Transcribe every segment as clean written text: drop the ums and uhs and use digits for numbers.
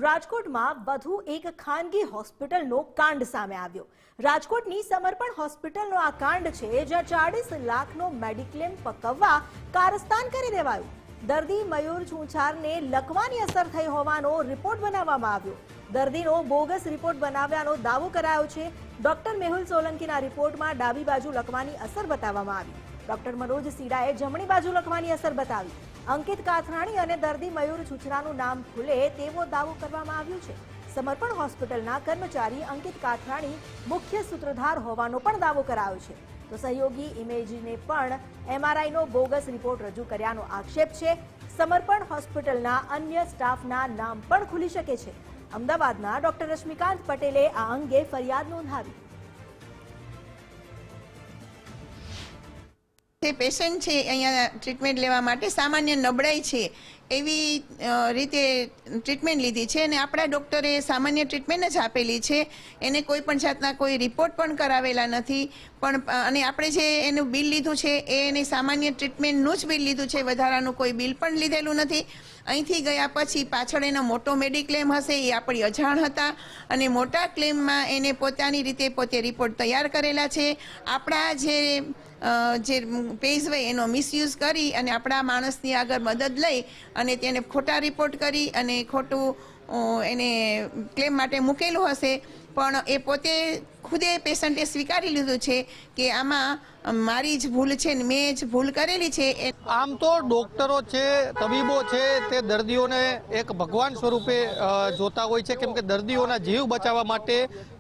રાજકોટમાં વધુ એક ખાનગી હોસ્પિટલનો કાંડ સામે આવ્યો। રાજકોટની સમર્પણ હોસ્પિટલનો આ કાંડ છે, જ્યાં 40 લાખનો મેડિક્લેમ પકવવા કારસ્તાન કરી દેવાયું। દર્દી મયુર છુંછારને લકવાની અસર થઈ હોવાનો રિપોર્ટ બનાવવામાં આવ્યો। દર્દીનો બોગસ રિપોર્ટ બનાવ્યાનો દાવો કરાયો છે। ડોક્ટર મેહુલ સોલંકીના રિપોર્ટમાં ડાબી બાજુ લકવાની અસર બતાવવામાં આવી। ડોક્ટર મનોજ સીડાએ જમણી બાજુ લકવાની અસર બતાવી। અંકિત કાથરાણી અને દર્દી મયુર છુછરાનું નામ ખુલે તેવો દાવો કરવામાં આવ્યો છે। સમર્પણ હોસ્પિટલના કર્મચારી અંકિત કાથરાણી મુખ્ય સૂત્રધાર હોવાનો પણ દાવો કરાયો છે। તો સહયોગી ઇમેજને પણ એમઆરઆઈનો બોગસ રિપોર્ટ રજૂ કર્યાનો આક્ષેપ છે। સમર્પણ હોસ્પિટલના અન્ય સ્ટાફના નામ પણ ખુલી શકે છે। અમદાવાદના ડોક્ટર રશ્મિકાંત પટેલે આ અંગે ફરિયાદ નોંધાવી। તે પેશન્ટ છે અહીંયા ટ્રીટમેન્ટ લેવા માટે સામાન્ય નબળાઈ છે એવી રીતે ટ્રીટમેન્ટ લીધી છે અને આપણા ડૉક્ટરે સામાન્ય ટ્રીટમેન્ટ જ આપેલી છે। એને કોઈ પણ જાતના કોઈ રિપોર્ટ પણ કરાવેલા નથી પણ અને આપણે જે એનું બિલ લીધું છે એ એની સામાન્ય ટ્રીટમેન્ટનું જ બિલ લીધું છે, વધારાનું કોઈ બિલ પણ લીધેલું નથી। અહીંથી ગયા પછી પાછળ એનો મોટો મેડિક્લેમ હશે એ આપણી અજાણ હતા અને મોટા ક્લેમમાં એને પોતાની રીતે પોતે રિપોર્ટ તૈયાર કરેલા છે। આપણા જે પેજ હોય એનો મિસયુઝ કરી અને આપણા માણસની આગળ મદદ લઈ અને તેને ખોટા રિપોર્ટ કરી અને ખોટું એને ક્લેમ માટે મૂકેલું હશે, પણ એ પોતે ખુદે પેશન્ટે સ્વીકારી લીધું છે કે આમાં મારી જ ભૂલ છે ને મેં જ ભૂલ કરેલી છે। આમ તો ડોક્ટરો છે, તબીબો છે, તે દર્દીઓને એક ભગવાન સ્વરૂપે જોતા હોય છે, કેમ કે દર્દીઓના જીવ બચાવવા માટે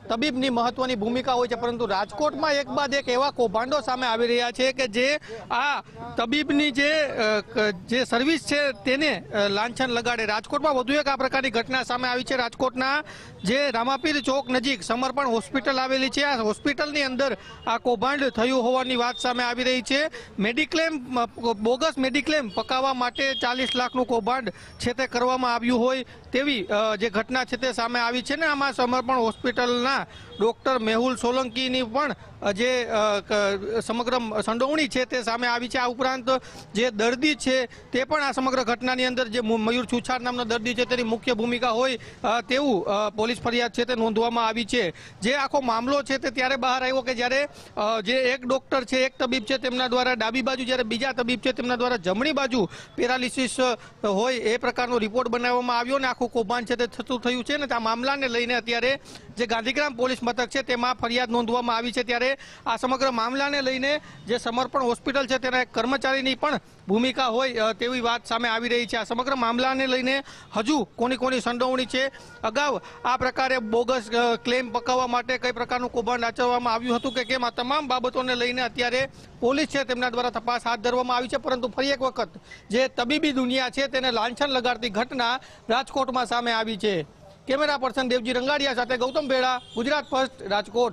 તબીબની મહત્વની ભૂમિકા હોય છે। પરંતુ રાજકોટમાં એક બાદ એક એવા કૌભાંડો સામે આવી રહ્યા છે કે જે આ તબીબની જે સર્વિસ છે તેને લાંછન લગાડે। રાજકોટમાં વધુ એક આ પ્રકારની ઘટના સામે આવી છે। રાજકોટના જે રામાપીર ચોક નજીક સમર્પણ હોસ્પિટલ આવેલી છે, આ હોસ્પિટલની અંદર આ કૌભાંડ થયું હોવાની વાત સામે આવી રહી છે। મેડિક્લેમ બોગસ મેડિક્લેમ પકાવવા માટે 40 લાખનું કૌભાંડ છે તે કરવામાં આવ્યું હોય તેવી જે ઘટના છે તે સામે આવી છે ને આમાં સમર્પણ હોસ્પિટલના ડોક્ટર મેહુલ સોલંકીની પણ જે સમગ્ર સંડોવણી છે તે સામે આવી છે। આ ઉપરાંત જે દર્દી છે તે પણ આ સમગ્ર ઘટનાની અંદર જે મયુર છુછાર નામનો દર્દી છે તેની મુખ્ય ભૂમિકા હોય તેવું પોલીસ ફરિયાદ છે તે નોંધવામાં આવી છે। જે આખો મામલો છે તે ત્યારે બહાર આવ્યો કે જ્યારે જે એક ડોક્ટર છે, એક તબીબ છે, તેમના દ્વારા ડાબી બાજુ, જ્યારે બીજા તબીબ છે તેમના દ્વારા જમણી બાજુ પેરાલિસિસ હોય એ પ્રકારનો રિપોર્ટ બનાવવામાં આવ્યો ને આખું કૌભાંડ છે તે થતું થયું છે ને આ મામલાને લઈને અત્યારે જે ગાંધીગ્રામ પોલીસ મથક છે તેમાં ફરિયાદ નોંધવામાં આવી છે। ત્યારે આ સમગ્ર મામલાને લઈને જે સમર્પણ હોસ્પિટલ છે તેના એક કર્મચારીની પણ ભૂમિકા હોય તેવી વાત સામે આવી રહી છે। આ સમગ્ર મામલાને લઈને હજુ કોની સંડોવણી છે, અગાઉ આ પ્રકારે બોગસ ક્લેમ પકાવવા માટે કઈ પ્રકારનું કૌભાંડ આચરવામાં આવ્યું હતું કે કેમ, આ તમામ બાબતોને લઈને અત્યારે પોલીસ છે તેમના દ્વારા તપાસ હાથ ધરવામાં આવી છે। પરંતુ ફરી એક વખત જે તબીબી દુનિયા છે તેને લાંછન લગાડતી ઘટના રાજકોટમાં સામે આવી છે। કેમેરા પર્સન દેવજી રંગાડિયા સાથે ગૌતમ ભેડા, ગુજરાત ફર્સ્ટ, રાજકોટ।